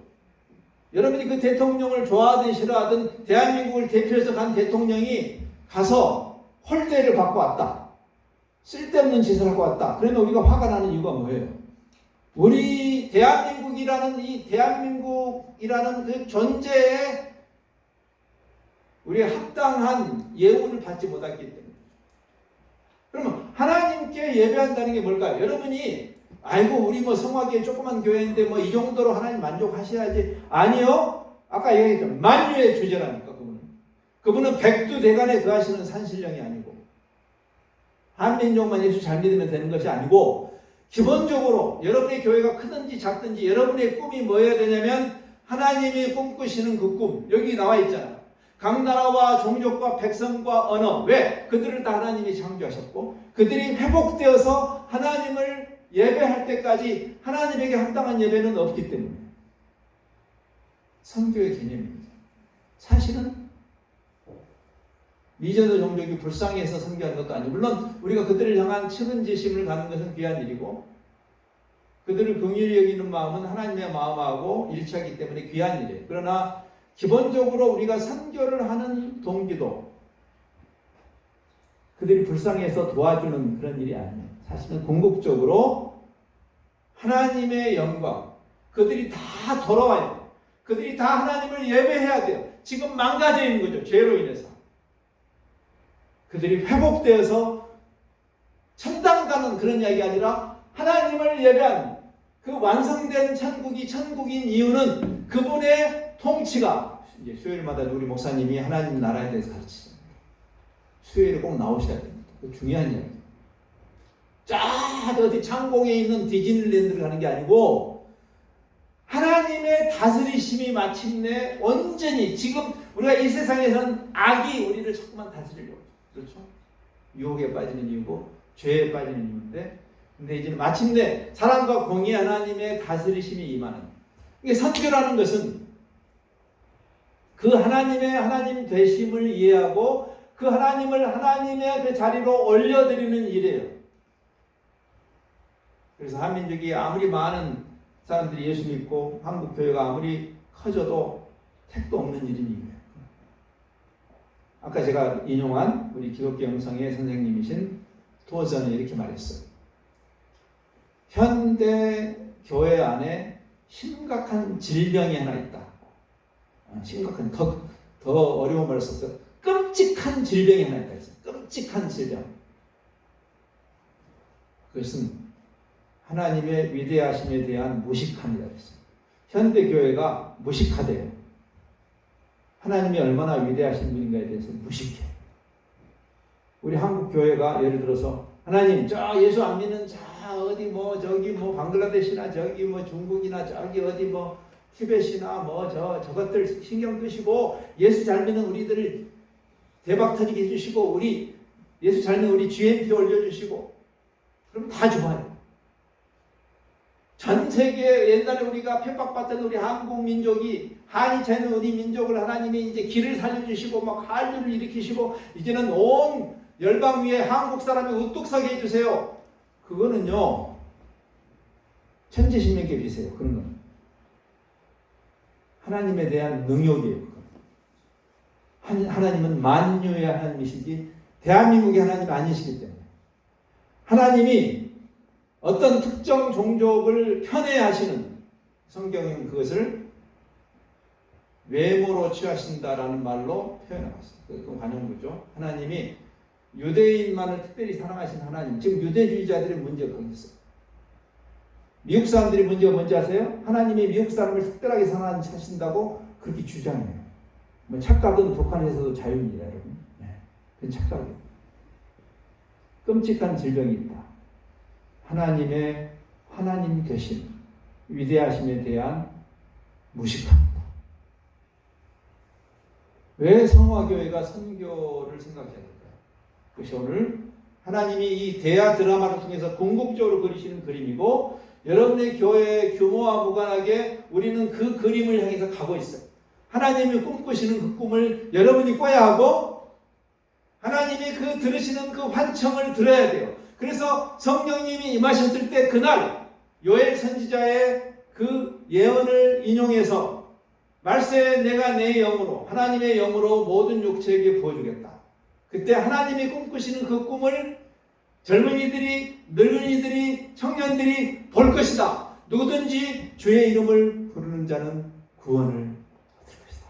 여러분이 그 대통령을 좋아하든 싫어하든 대한민국을 대표해서 간 대통령이 가서 홀대를 받고 왔다. 쓸데없는 짓을 하고 왔다. 그러면 우리가 화가 나는 이유가 뭐예요? 우리 대한민국이라는 그 존재에 우리 합당한 예우를 받지 못했기 때문에. 그러면 하나님께 예배한다는 게 뭘까요? 여러분이 아이고 우리 뭐 성화교회 조그만 교회인데 뭐 이 정도로 하나님 만족하셔야지. 아니요. 아까 얘기했죠. 만유의 주제라니까 그분은. 그분은 백두대간에 거하시는 산신령이 아니고 한민족만 예수 잘 믿으면 되는 것이 아니고, 기본적으로 여러분의 교회가 크든지 작든지 여러분의 꿈이 뭐여야 되냐면 하나님이 꿈꾸시는 그 꿈. 여기 나와 있잖아요. 각 나라와 종족과 백성과 언어. 왜? 그들을 다 하나님이 창조하셨고 그들이 회복되어서 하나님을 예배할 때까지 하나님에게 합당한 예배는 없기 때문에. 선교의 개념입니다. 사실은 미전도 종족이 불쌍해서 선교하는 것도 아니고, 물론 우리가 그들을 향한 측은지심을 갖는 것은 귀한 일이고 그들을 긍휼히 여기는 마음은 하나님의 마음하고 일치하기 때문에 귀한 일이에요. 그러나 기본적으로 우리가 선교를 하는 동기도 그들이 불쌍해서 도와주는 그런 일이 아니에요. 사실은 궁극적으로 하나님의 영광, 그들이 다 돌아와요. 그들이 다 하나님을 예배해야 돼요. 지금 망가져 있는 거죠. 죄로 인해서. 그들이 회복되어서 천당 가는 그런 이야기가 아니라 하나님을 예배한 그 완성된 천국이 천국인 이유는 그분의 통치가, 이제 수요일마다 우리 목사님이 하나님 나라에 대해서 가르치잖아요. 수요일에 꼭 나오셔야 됩니다. 그 중요한 이야기예요. 쫙 어디 창공에 있는 디즈니랜드를 가는 게 아니고 하나님의 다스리심이 마침내 온전히, 지금 우리가 이 세상에서는 악이 우리를 자꾸만 다스리려고, 그렇죠? 유혹에 빠지는 이유고 죄에 빠지는 이유인데, 근데 이제는 마침내 사랑과 공의 하나님의 다스리심이 임하는, 이게 선교라는 것은 그 하나님의 하나님 되심을 이해하고 그 하나님을 하나님의 그 자리로 올려드리는 일이에요. 그래서 한민족이 아무리 많은 사람들이 예수 믿고 한국 교회가 아무리 커져도 택도 없는 일입니다. 아까 제가 인용한 우리 기독교 영성의 선생님이신 토어전이 이렇게 말했어요. 현대 교회 안에 심각한 질병이 하나 있다. 심각한, 더 어려운 말을 썼어요. 끔찍한 질병이 하나 있다. 끔찍한 질병. 그것은 하나님의 위대하심에 대한 무식함이라고 했어요. 현대 교회가 무식하대요. 하나님이 얼마나 위대하신 분인가에 대해서 무식해. 우리 한국 교회가 예를 들어서 하나님 저 예수 안 믿는 자 어디 뭐 저기 뭐 방글라데시나 저기 뭐 중국이나 저기 어디 뭐 티벳이나 뭐 저것들 신경 끄시고 예수 잘 믿는 우리들을 대박 터지게 해주시고 우리 예수 잘 믿는 우리 GNP 올려주시고 그럼 다 좋아요. 전 세계 옛날에 우리가 핍박받던 우리 한국 민족이 한이 차는 우리 민족을 하나님이 이제 길을 살려주시고 막 한류를 일으키시고 이제는 온 열방 위에 한국 사람이 우뚝 서게 해주세요. 그거는요 천지신명께 비세요. 그런 건 하나님에 대한 능욕이에요. 하나님은 만유의 하나님이시지 대한민국의 하나님이 아니시기 때문에 하나님이 어떤 특정 종족을 편애하시는 성경은 그것을 외모로 취하신다라는 말로 표현하고 있어요. 그 관용구죠. 하나님이 유대인만을 특별히 사랑하신 하나님. 지금 유대주의자들의 문제가 거기 있어요. 미국 사람들이 문제가 뭔지 아세요? 하나님이 미국 사람을 특별하게 사랑하신다고 그렇게 주장해요. 뭐 착각은 북한에서도 자유입니다, 여러분. 네, 그건 착각이에요. 끔찍한 질병이 있다. 하나님의 하나님 되신 위대하심에 대한 무식함이다. 왜 성화교회가 선교를 생각해야 될까요? 그것이 오늘 하나님이 이 대화 드라마를 통해서 궁극적으로 그리시는 그림이고 여러분의 교회의 규모와 무관하게 우리는 그 그림을 향해서 가고 있어요. 하나님이 꿈꾸시는 그 꿈을 여러분이 꿔야 하고 하나님이 그 들으시는 그 환청을 들어야 돼요. 그래서 성령님이 임하셨을 때 그날 요엘 선지자의 그 예언을 인용해서 말세 내가 내 영으로 하나님의 영으로 모든 육체에게 부어주겠다. 그때 하나님이 꿈꾸시는 그 꿈을 젊은이들이 늙은이들이 청년들이 볼 것이다. 누구든지 주의 이름을 부르는 자는 구원을 얻을 것이다.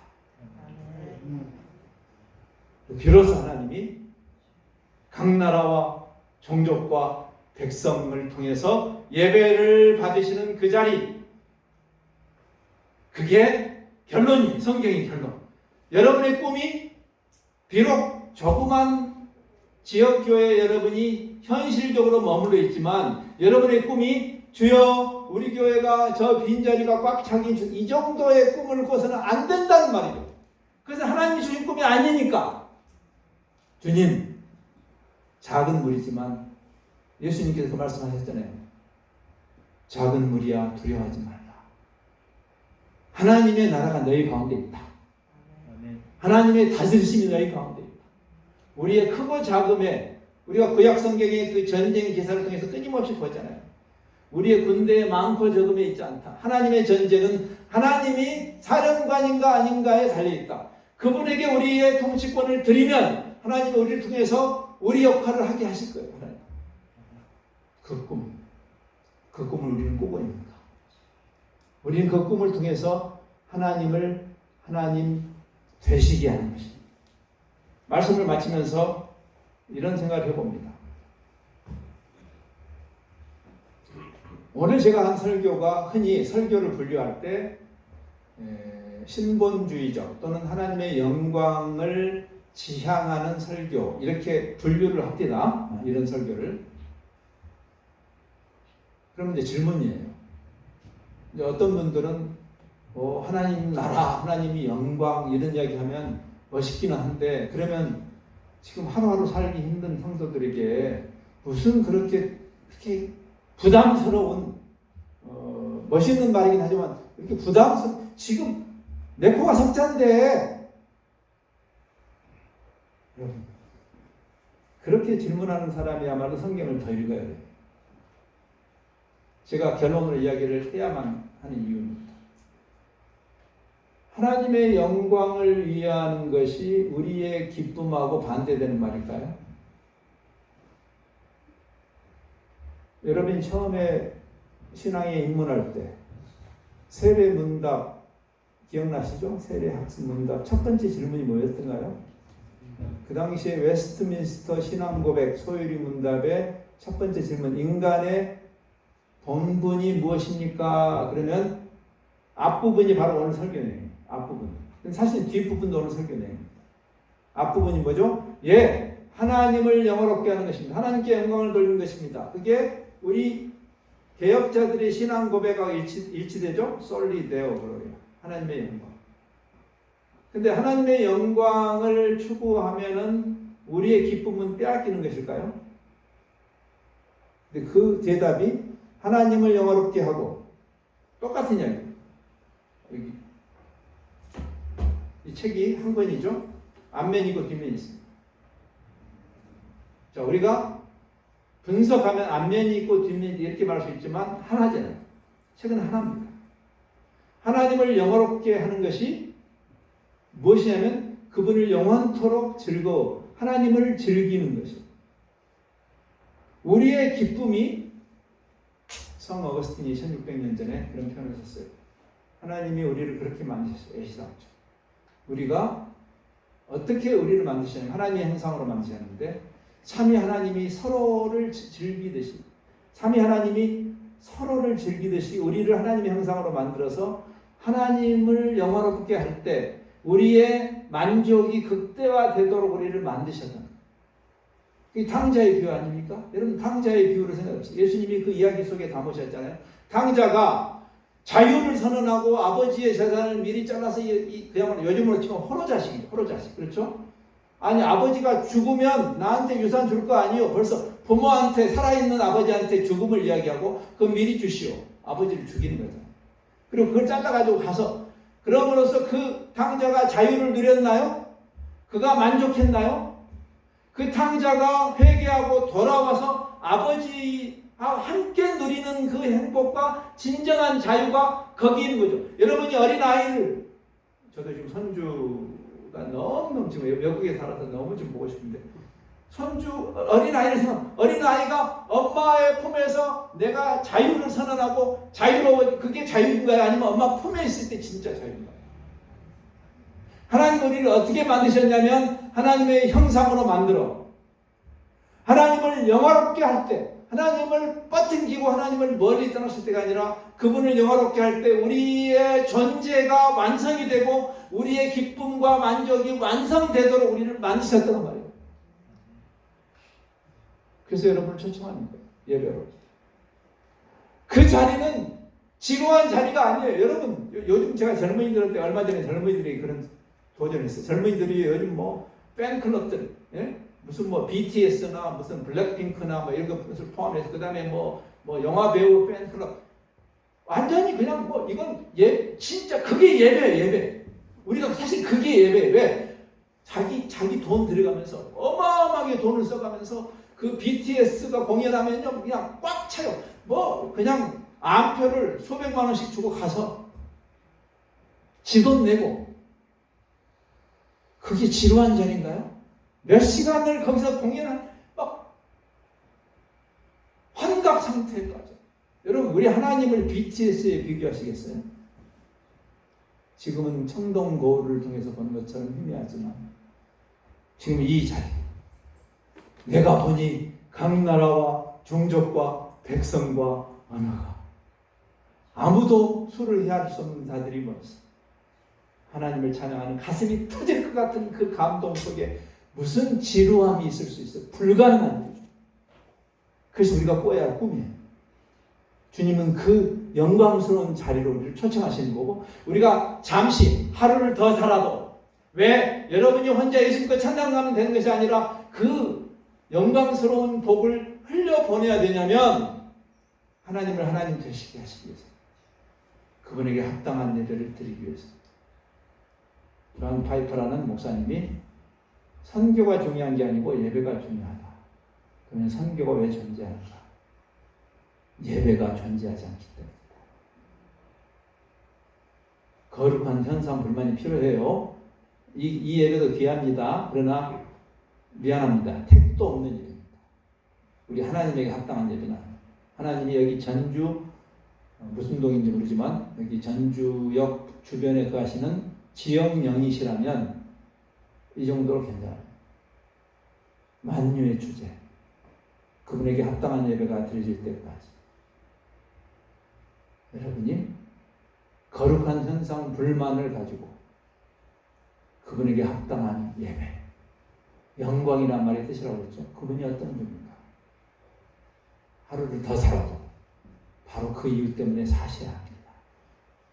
비로소 하나님이 각 나라와 종족과 백성을 통해서 예배를 받으시는 그 자리, 그게 결론이 성경의 결론. 여러분의 꿈이 비록 조그만 지역교회 여러분이 현실적으로 머물러 있지만 여러분의 꿈이 주여 우리 교회가 저 빈자리가 꽉 차긴 이 정도의 꿈을 꿔서는 안 된다는 말이죠. 그래서 하나님이 주신 꿈이 아니니까 주님 작은 무리지만 예수님께서 그 말씀하셨잖아요. 작은 무리야 두려워하지 말라. 하나님의 나라가 너희 가운데 있다. 하나님의 다스리심이 너희 가운데 있다. 우리의 크고 작음에 우리가 구약 성경의 그 전쟁 기사를 통해서 끊임없이 보잖아요. 우리의 군대의 많고 적음에 있지 않다. 하나님의 전쟁은 하나님이 사령관인가 아닌가에 달려있다. 그분에게 우리의 통치권을 드리면 하나님이 우리를 통해서 우리 역할을 하게 하실 거예요. 하나님. 그 꿈을 우리는 꾸고 있는가. 우리는 그 꿈을 통해서 하나님을 하나님 되시게 하는 것입니다. 말씀을 마치면서 이런 생각을 해봅니다. 오늘 제가 한 설교가 흔히 설교를 분류할 때 신본주의적 또는 하나님의 영광을 지향하는 설교 이렇게 분류를 합니다. 이런 설교를. 그럼 이제 질문이에요. 이제 어떤 분들은 하나님 나라, 하나님이 영광 이런 이야기하면 멋있기는 한데 그러면 지금 하루하루 살기 힘든 성도들에게 무슨 그렇게 부담스러운 멋있는 말이긴 하지만 이렇게 지금 내 코가 석자인데 여러분 그렇게 질문하는 사람이야말로 성경을 더 읽어야 돼요. 제가 결론으로 이야기를 해야만 하는 이유입니다. 하나님의 영광을 위하는 것이 우리의 기쁨하고 반대되는 말일까요? 여러분이 처음에 신앙에 입문할 때 세례문답 기억나시죠? 세례학습문답 첫 번째 질문이 뭐였던가요? 그 당시에 웨스트민스터 신앙고백 소유리 문답의 첫 번째 질문, 인간의 본분이 무엇입니까? 그러면 앞부분이 바로 오늘 설교네요. 앞부분. 사실 뒷부분도 오늘 설교네요. 앞부분이 뭐죠? 하나님을 영화롭게 하는 것입니다. 하나님께 영광을 돌리는 것입니다. 그게 우리 개혁자들의 신앙 고백하고 일치되죠? 솔리 데오 글로리아. 하나님의 영광. 근데 하나님의 영광을 추구하면은 우리의 기쁨은 빼앗기는 것일까요? 근데 그 대답이 하나님을 영화롭게 하고 똑같은 이야기. 여기 이 책이 한 권이죠. 앞면이고 뒷면이 있습니다. 자, 우리가 분석하면 앞면이 있고 뒷면이 이렇게 말할 수 있지만 하나잖아요. 책은 하나입니다. 하나님을 영화롭게 하는 것이 무엇이냐면 그분을 영원토록 즐거워 하나님을 즐기는 것이에요. 우리의 기쁨이 성 어거스틴이 1600년 전에 그런 표현을 썼어요. 하나님이 우리를 그렇게 만드셨어요. 애시당초. 우리가 어떻게 우리를 만드셨냐면 하나님의 형상으로 만드셨는데 삼위 하나님이 서로를 즐기듯이 삼위 하나님이 서로를 즐기듯이 우리를 하나님의 형상으로 만들어서 하나님을 영화롭게 할 때 우리의 만족이 극대화되도록 우리를 만드셨다. 이 탕자의 비유 아닙니까? 여러분 탕자의 비유를 생각해보세요. 예수님이 그 이야기 속에 담으셨잖아요. 탕자가 자유를 선언하고 아버지의 재산을 미리 잘라서 그야말로 요즘으로 치면 호로자식이죠. 호로자식. 그렇죠? 아니 아버지가 죽으면 나한테 유산 줄 거 아니요. 벌써 부모한테 살아있는 아버지한테 죽음을 이야기하고 그건 미리 주시오. 아버지를 죽이는 거죠. 그리고 그걸 잘라가지고 가서 그럼으로써 그 탕자가 자유를 누렸나요? 그가 만족했나요? 그 탕자가 회개하고 돌아와서 아버지와 함께 누리는 그 행복과 진정한 자유가 거기 있는 거죠. 여러분이 어린아이를 저도 지금 손주가 너무너무 지금 외국에 살아서 너무 좀 보고 싶은데 손주 어린아이를 생각 어린아이가 엄마의 품에서 내가 자유를 선언하고 자유로워 그게 자유인가요? 아니면 엄마 품에 있을 때 진짜 자유인가요? 하나님 우리를 어떻게 만드셨냐면 하나님의 형상으로 만들어 하나님을 영화롭게 할 때 하나님을 뻗팅기고 하나님을 멀리 떠났을 때가 아니라 그분을 영화롭게 할 때 우리의 존재가 완성이 되고 우리의 기쁨과 만족이 완성되도록 우리를 만드셨단 말이에요. 그래서 여러분을 초청하는 거예요. 예배로. 그 자리는 지루한 자리가 아니에요. 여러분 요즘 제가 젊은이들한테 얼마 전에 젊은이들이 그런 도전했어요. 젊은이들이 요즘 뭐 팬클럽들 예? 무슨 뭐 BTS나 무슨 블랙핑크나 뭐 이런 것을 포함해서 그 다음에 뭐 영화 배우 팬클럽 완전히 그냥 뭐 이건 진짜 그게 예배예요. 예배. 우리가 사실 그게 예배예요. 왜? 자기 돈 들여가면서 어마어마하게 돈을 써가면서 그 BTS가 공연하면요 그냥 꽉 차요. 뭐 그냥 암표를 수백만 원씩 주고 가서 지 돈 내고 그게 지루한 자리인가요? 몇 시간을 거기서 공연한 환각 상태에 빠져. 여러분 우리 하나님을 BTS에 비교하시겠어요? 지금은 청동 거울을 통해서 보는 것처럼 희미하지만 지금 이 자리 내가 보니 각 나라와 종족과 백성과 언어가 아무도 수를 헤아릴 수 없는 자들이 모였어. 하나님을 찬양하는 가슴이 터질 것 같은 그 감동 속에 무슨 지루함이 있을 수 있어요? 불가능한 일이죠. 그래서 우리가 꿔야 할 꿈이에요. 주님은 그 영광스러운 자리로 우리를 초청하시는 거고 우리가 잠시 하루를 더 살아도 왜 여러분이 혼자 예수님과 찬양하면 되는 것이 아니라 그 영광스러운 복을 흘려보내야 되냐면 하나님을 하나님 되시게 하시기 위해서 그분에게 합당한 예배를 드리기 위해서 존 파이퍼라는 목사님이 선교가 중요한 게 아니고 예배가 중요하다. 그러면 선교가 왜 존재하는가? 예배가 존재하지 않기 때문이다. 거룩한 현상 불만이 필요해요. 이 예배도 귀합니다. 그러나 미안합니다. 택도 없는 일입니다. 우리 하나님에게 합당한 예배는 하나님이 여기 전주 무슨 동인지 모르지만 여기 전주역 주변에 거하시는 지역령이시라면 이 정도로 괜찮아요. 만유의 주제 그분에게 합당한 예배가 드려질 때까지 여러분이 거룩한 현상 불만을 가지고 그분에게 합당한 예배 영광이란 말의 뜻이라고 했죠. 그분이 어떤 분입니까? 하루를 더 살아도 바로 그 이유 때문에 사셔야 합니다.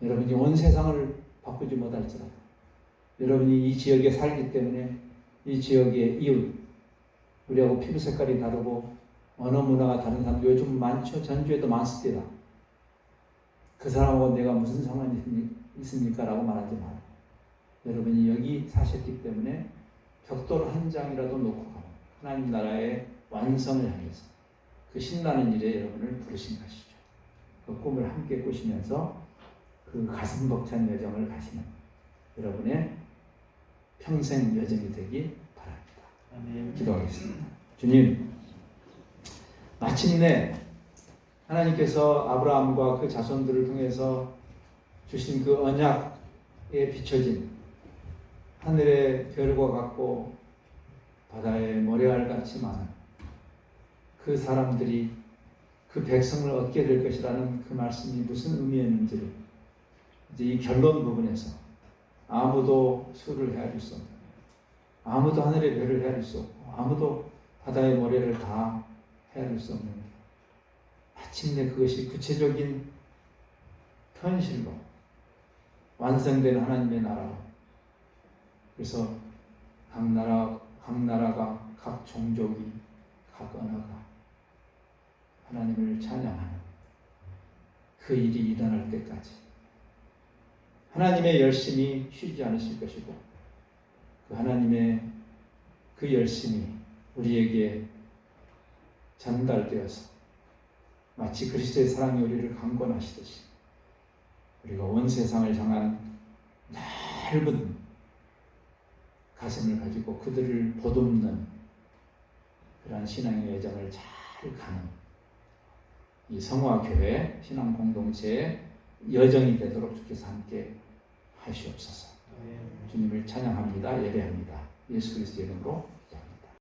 여러분이 온 세상을 바꾸지 못할지라도 여러분이 이 지역에 살기 때문에 이 지역의 이웃 우리하고 피부 색깔이 다르고 언어 문화가 다른 사람 요즘 많죠. 전주에도 많습니다. 그 사람하고 내가 무슨 상관이 있습니까? 라고 말하지 마요. 여러분이 여기 사셨기 때문에 벽돌 한 장이라도 놓고 가면 하나님 나라의 완성을 향해서 그 신나는 일에 여러분을 부르신 것이죠. 그 꿈을 함께 꾸시면서 그 가슴 벅찬 여정을 가시는 여러분의 평생 여정이 되기 바랍니다. 아멘. 기도하겠습니다. 주님, 마침내 하나님께서 아브라함과 그 자손들을 통해서 주신 그 언약에 비춰진 하늘의 별과 같고 바다의 모래알 같이 많은 그 사람들이 그 백성을 얻게 될 것이라는 그 말씀이 무슨 의미였는지를 이제 이 결론 부분에서 아무도 수를 헤아릴 수 없는, 아무도 하늘의 별을 헤아릴 수 없고, 아무도 바다의 모래를 다 헤아릴 수 없는, 마침내 그것이 구체적인 현실로 완성된 하나님의 나라로, 그래서 각 나라가, 각 종족이, 각 언어가 하나님을 찬양하는 그 일이 일어날 때까지 하나님의 열심이 쉬지 않으실 것이고, 그 하나님의 그 열심이 우리에게 전달되어서 마치 그리스도의 사랑이 우리를 강권하시듯이 우리가 온 세상을 향한 넓은 가슴을 가지고 그들을 보듬는 그러한 신앙의 여정을 잘 가는 이 성화교회 신앙 공동체의 여정이 되도록 주께서 함께 하시옵소서. 주님을 찬양합니다. 예배합니다. 예수 그리스도의 이름으로